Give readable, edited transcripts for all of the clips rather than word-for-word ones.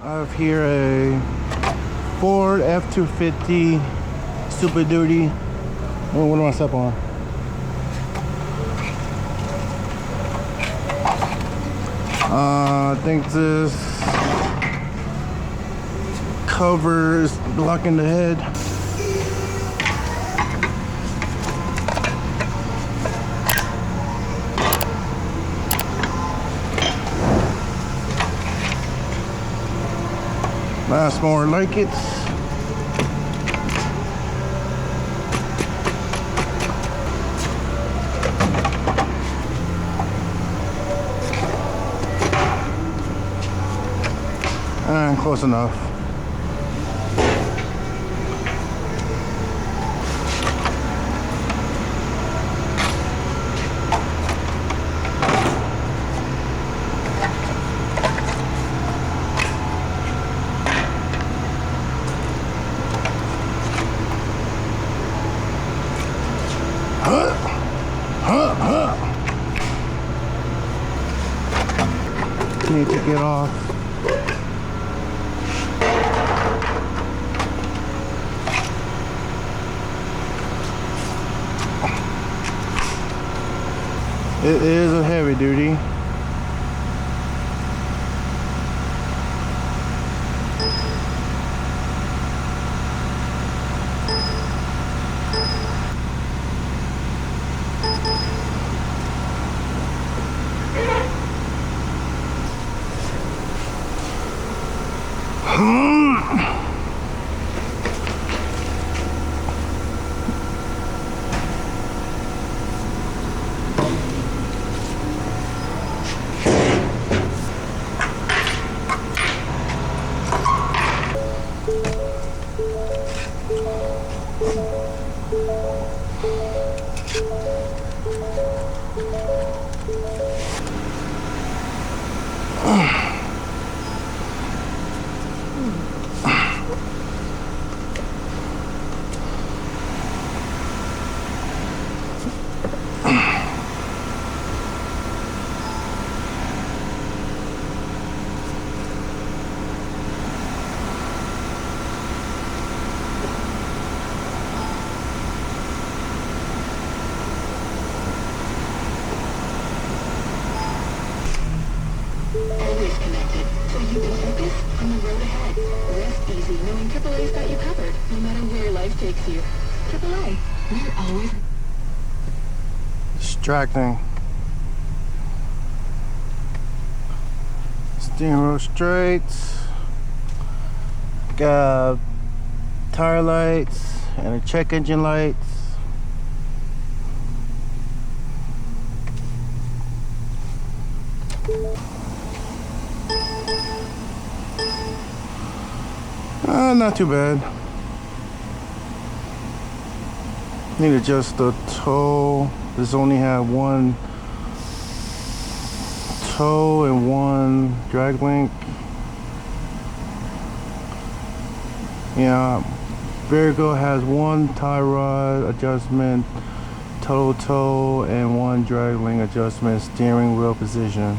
I have here a Ford F-250 Super Duty. Oh, what am I step on? I think this cover is blocking the head. That's more like it. And close enough. Need to get off. It is a heavy duty. Distracting. Steering wheel straight. Got tire lights and a check engine lights. Not too bad. Need to adjust the toe. This only had one toe and one drag link. Yeah, Virgo has one tie rod adjustment, total toe, and one drag link adjustment, steering wheel position.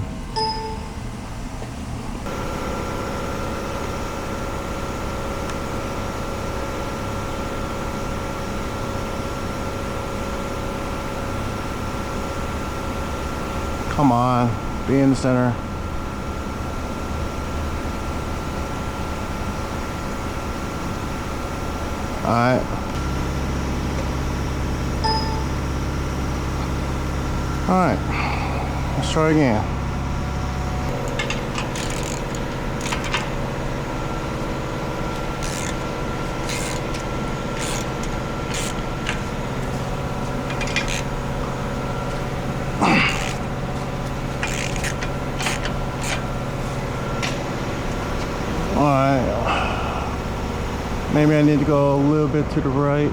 Come on, be in the center. Alright. Alright. Let's try again. Maybe I need to go a little bit to the right.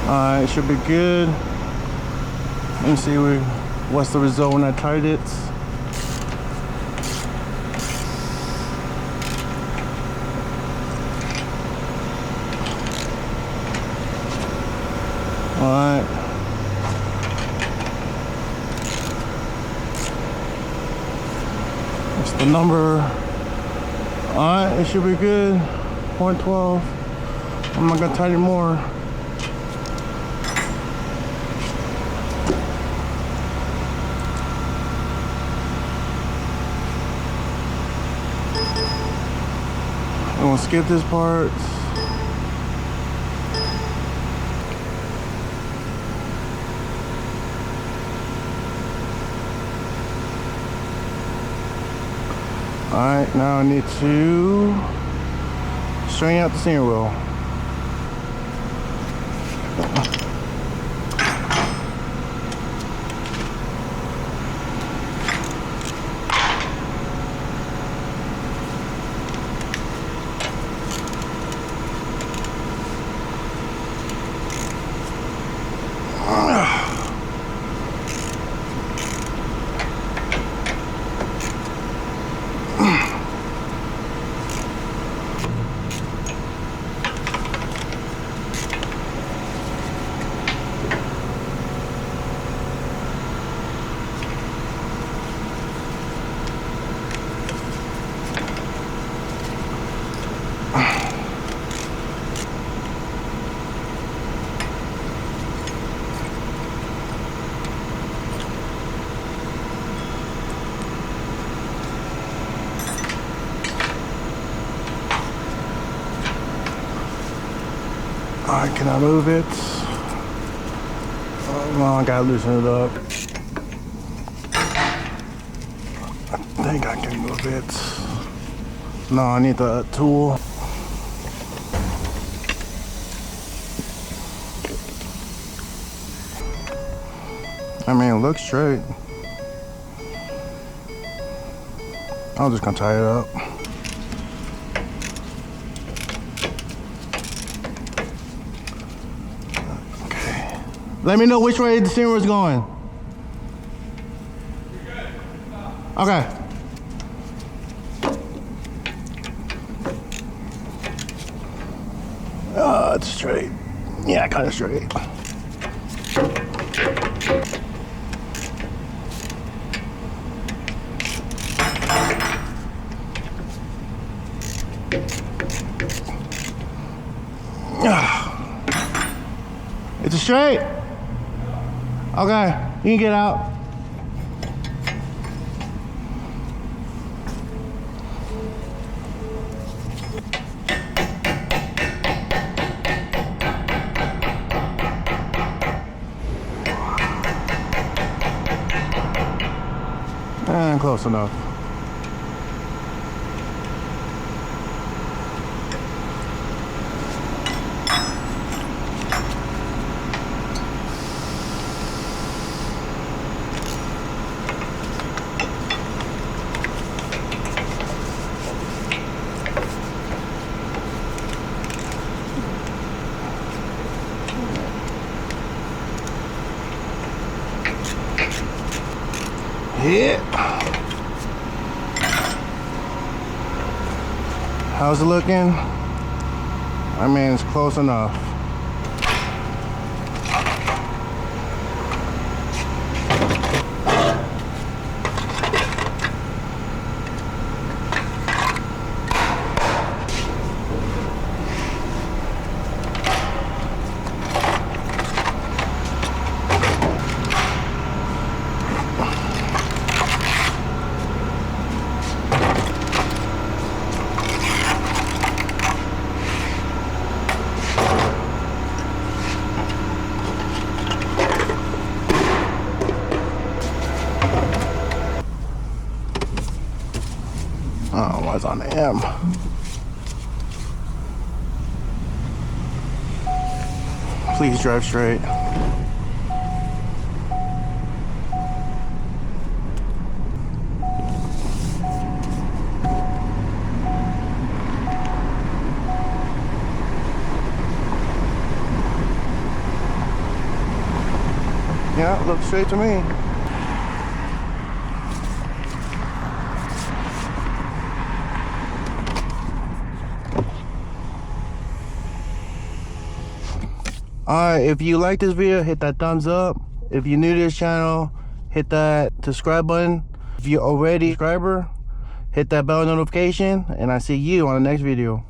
Alright, should be good. Let me see what's the result when I tied it. Alright. That's the number. Alright, it should be good. 112. I'm not gonna tighten more. I'm gonna skip this part. Alright, now I need to straighten out the steering wheel. Alright, can I move it? Oh, well, I gotta loosen it up. I think I can move it. No, I need the tool. I mean, it looks straight. I'm just gonna tie it up. Let me know which way the steering wheel is going. Okay. It's straight. Yeah, kind of straight. It's straight. Okay, you can get out. And close enough. Yeah. How's it looking? I mean, it's close enough. Oh, what's on the M? Please drive straight. Yeah, looks straight to me. Alright, if you like this video, hit that thumbs up. If you're new to this channel, hit that subscribe button. If you're already a subscriber, hit that bell notification, and I see you on the next video.